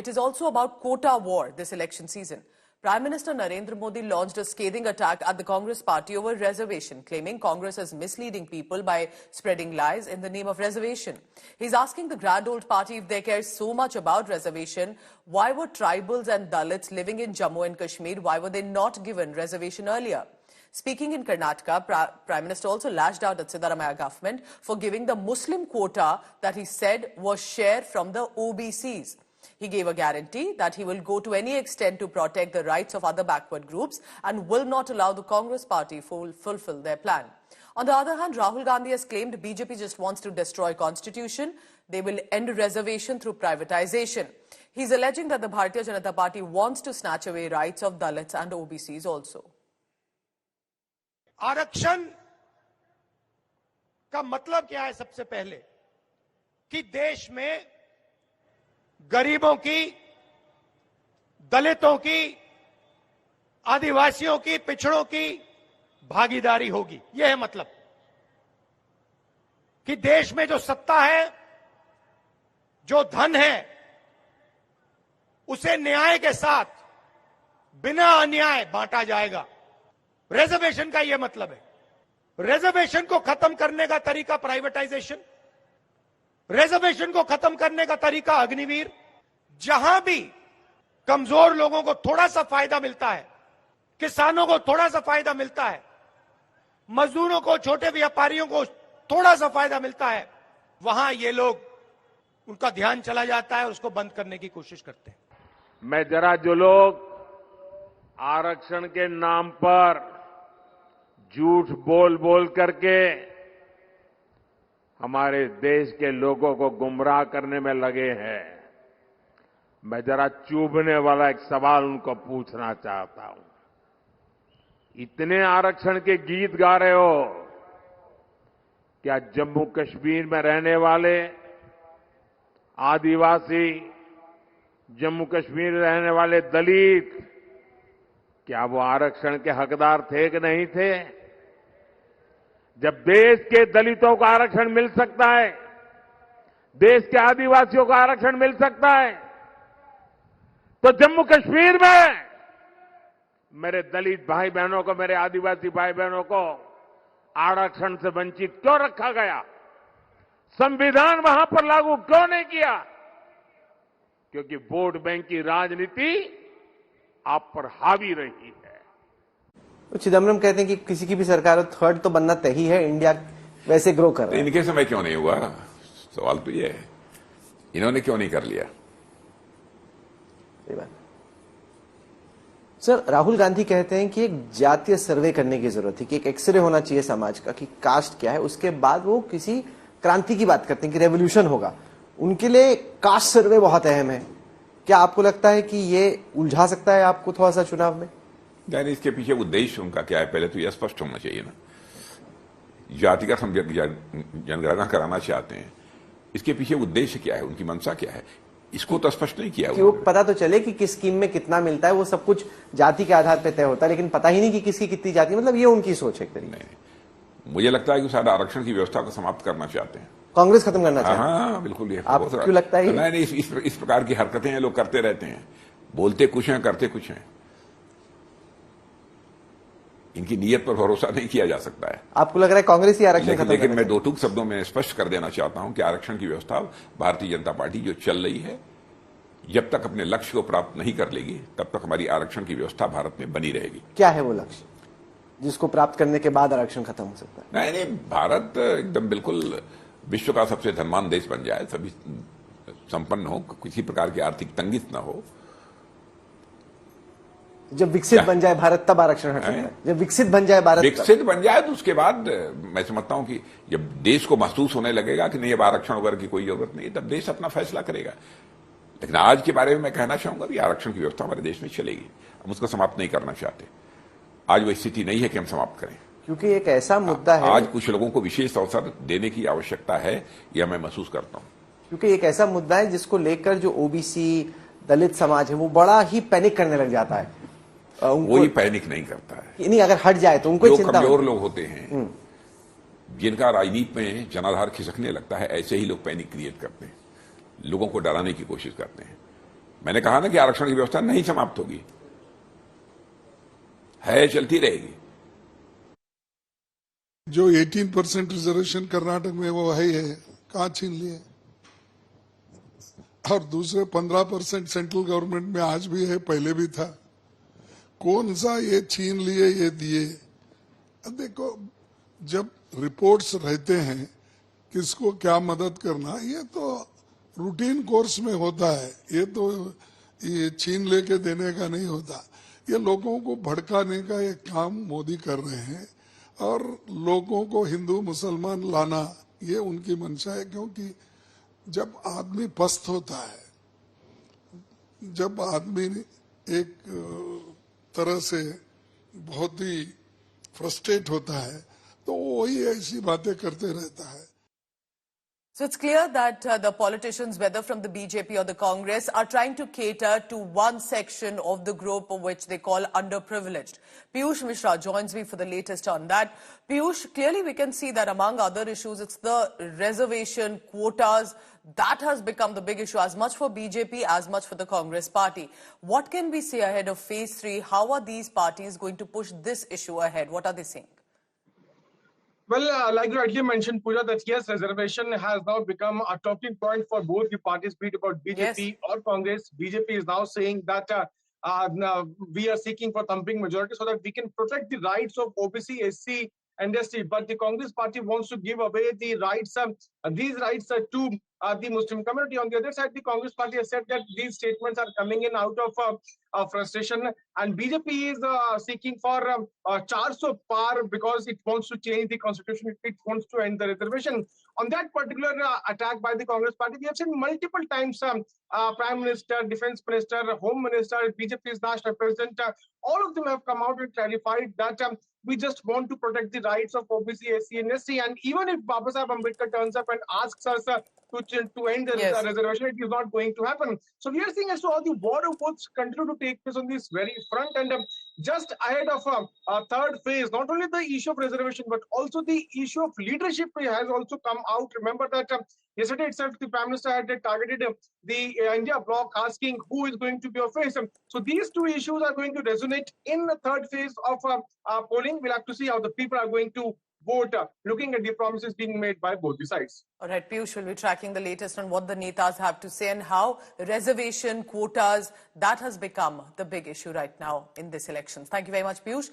it is also about quota war this election season. Prime Minister Narendra Modi launched a scathing attack at the Congress party over reservation, claiming Congress is misleading people by spreading lies in the name of reservation. He's asking the grand old party if they care so much about reservation, why were tribals and Dalits living in Jammu and Kashmir, why were they not given reservation earlier? Speaking in Karnataka, Prime Minister also lashed out at Siddaramaiah government for giving the Muslim quota that he said was shared from the OBCs. He gave a guarantee that he will go to any extent to protect the rights of other backward groups and will not allow the Congress party to fulfill their plan. On the other hand, Rahul Gandhi has claimed BJP just wants to destroy constitution. They will end reservation through privatization. He's alleging that the Bharatiya Janata Party wants to snatch away rights of Dalits and OBCs also. आरक्षण का मतलब क्या है? सबसे पहले कि देश में गरीबों की, दलितों की, आदिवासियों की, पिछड़ों की भागीदारी होगी। यह है मतलब कि देश में जो सत्ता है, जो धन है, उसे न्याय के साथ बिना अन्याय बांटा जाएगा। रिजर्वेशन का यह मतलब है। रिजर्वेशन को खत्म करने का तरीका प्राइवेटाइजेशन, रिजर्वेशन को खत्म करने का तरीका अग्निवीर। जहां भी कमजोर लोगों को थोड़ा सा फायदा मिलता है, किसानों को थोड़ा सा फायदा मिलता है, मजदूरों को, छोटे व्यापारियों को थोड़ा सा फायदा मिलता है, वहां ये लोग, उनका ध्यान चला जाता है और उसको बंद करने की कोशिश करते हैं। मैं जरा जो लोग आरक्षण के नाम पर झूठ बोल बोल करके हमारे देश के लोगों को गुमराह करने में लगे हैं, मैं जरा चुभने वाला एक सवाल उनको पूछना चाहता हूं। इतने आरक्षण के गीत गा रहे हो, क्या जम्मू कश्मीर में रहने वाले आदिवासी, जम्मू कश्मीर में रहने वाले दलित, क्या वो आरक्षण के हकदार थे कि नहीं थे? जब देश के दलितों को आरक्षण मिल सकता है, देश के आदिवासियों को आरक्षण मिल सकता है, तो जम्मू कश्मीर में मेरे दलित भाई बहनों को, मेरे आदिवासी भाई बहनों को आरक्षण से वंचित क्यों रखा गया? संविधान वहां पर लागू क्यों नहीं किया? क्योंकि वोट बैंक की राजनीति आप पर हावी रही है। चिदम्बरम कहते हैं कि किसी की भी सरकार हो, थर्ड तो बनना तय ही है, इंडिया वैसे ग्रो कर रहा है। इनके समय क्यों नहीं हुआ? सवाल तो ये है, इन्होंने क्यों नहीं कर लिया? सही बात। सर, राहुल गांधी कहते हैं कि एक जातीय सर्वे करने की जरूरत है, कि एक एक्सरे होना चाहिए समाज का कि कास्ट क्या है, उसके बाद वो किसी क्रांति की बात करते हैं कि रेवोल्यूशन होगा। उनके लिए कास्ट सर्वे बहुत अहम है। क्या आपको लगता है कि ये उलझा सकता है आपको थोड़ा सा चुनाव में? यानी इसके पीछे उद्देश्य उनका क्या है, पहले तो यह स्पष्ट होना चाहिए ना। जातिगत हम जनगणना कराना चाहते हैं, इसके पीछे उद्देश्य क्या है, उनकी मंशा क्या है, इसको तो स्पष्ट नहीं किया। कि वो पता तो चले कि किस स्कीम में कितना मिलता है, वो सब कुछ जाति के आधार पर तय होता है, लेकिन पता ही नहीं कि किसकी कितनी जाति, मतलब ये उनकी सोच है एक तरीके। नहीं, मुझे लगता है कि शायद आरक्षण की व्यवस्था को समाप्त करना चाहते हैं, कांग्रेस खत्म करना चाहती है। हाँ बिल्कुल। ये आपको क्यों लगता है? नहीं, इस प्रकार की हरकतें लोग करते रहते हैं, बोलते कुछ हैं, करते कुछ हैं। इनकी नीयत पर भरोसा नहीं किया जा सकता है। आपको लग रहा है कांग्रेस ही आरक्षण खत्म? लेकिन मैं दो टूक शब्दों में स्पष्ट कर देना चाहता हूं कि आरक्षण की व्यवस्था भारतीय जनता पार्टी जो चल रही है, जब तक अपने लक्ष्य को प्राप्त नहीं कर लेगी, तब तक हमारी आरक्षण की व्यवस्था भारत में बनी रहेगी। क्या है वो लक्ष्य जिसको प्राप्त करने के बाद आरक्षण खत्म हो सकता है? नहीं, भारत एकदम बिल्कुल विश्व का सबसे धनवान देश बन जाए, सभी संपन्न हो, किसी प्रकार की आर्थिक तंगी न हो। जब विकसित बन जाए भारत, तब आरक्षण हट सकता है। जब विकसित बन जाए भारत, विकसित बन जाए तो उसके बाद मैं समझता हूं कि जब देश को महसूस होने लगेगा कि नहीं अब आरक्षण वगैरह की कोई जरूरत नहीं, तब देश अपना फैसला करेगा। लेकिन आज के बारे में मैं कहना चाहूंगा कि आरक्षण की व्यवस्था हमारे देश में चलेगी, हम उसको समाप्त नहीं करना चाहते। आज वो स्थिति नहीं है कि हम समाप्त करें, क्योंकि एक ऐसा मुद्दा है, आज कुछ लोगों को विशेष अवसर देने की आवश्यकता है, यह मैं महसूस करता हूं। क्योंकि एक ऐसा मुद्दा है जिसको लेकर जो ओबीसी दलित समाज है वो बड़ा ही पैनिक करने लग जाता है। वही पैनिक नहीं करता है, नहीं, अगर हट जाए तो उनको जो चिंता। कमजोर लोग होते हैं, जिनका राजनीति में जनाधार खिसकने लगता है, ऐसे ही लोग पैनिक क्रिएट करते हैं, लोगों को डराने की कोशिश करते हैं। मैंने कहा ना कि आरक्षण की व्यवस्था नहीं समाप्त होगी, है, चलती रहेगी। जो 18% रिजर्वेशन कर्नाटक में वो है ही है, कहां छीन लिए? और दूसरे 15% सेंट्रल गवर्नमेंट में आज भी है, पहले भी था। कौन सा ये छीन लिए, ये दिए? देखो, जब रिपोर्ट्स रहते हैं किसको क्या मदद करना, ये तो रूटीन कोर्स में होता है। ये छीन लेके देने का नहीं होता। ये लोगों को भड़काने का एक काम मोदी कर रहे हैं और लोगों को हिंदू मुसलमान लाना ये उनकी मंशा है। क्योंकि जब आदमी पस्त होता है, जब आदमी एक तरह से बहुत ही फ्रस्ट्रेट होता है, तो वही ऐसी बातें करते रहता है। So it's clear that the politicians, whether from the BJP or the Congress, are trying to cater to one section of the group which they call underprivileged. Piyush Mishra joins me for the latest on that. Piyush, clearly we can see that among other issues, it's the reservation quotas that has become the big issue, as much for BJP as much for the Congress party. What can we say ahead of phase 3? How are these parties going to push this issue ahead? What are they saying? Well, like you rightly mentioned, Pooja, that yes, reservation has now become a talking point for both the parties, be it about BJP or Congress. BJP is now saying that now we are seeking for thumping majority so that we can protect the rights of OBC, SC, and ST. But the Congress party wants to give away the rights, these rights to the Muslim community. On the other side, the Congress party has said that these statements are coming in out of frustration, and BJP is seeking for 400 par because it wants to change the constitution. It wants to end the reservation. On that particular attack by the Congress party, we have seen multiple times Prime Minister, Defense Minister, Home Minister, BJP's national president, all of them have come out and clarified that we just want to protect the rights of OBC, SC, and SC. And even if Baba Saheb Ambedkar turns up and asks us to end the reservation, it is not going to happen. So we are seeing as to how the war of votes continue to take place on this very front. And just ahead of a third phase, not only the issue of reservation, but also the issue of leadership has also come out. Remember that yesterday itself, the Prime Minister had targeted the India bloc, asking who is going to be a face. So these two issues are going to resonate in the third phase of polling. We'll have to see how the people are going to vote, looking at the promises being made by both the sides. All right, Piyush will be tracking the latest on what the netas have to say and how reservation quotas, that has become the big issue right now in this election. Thank you very much, Piyush.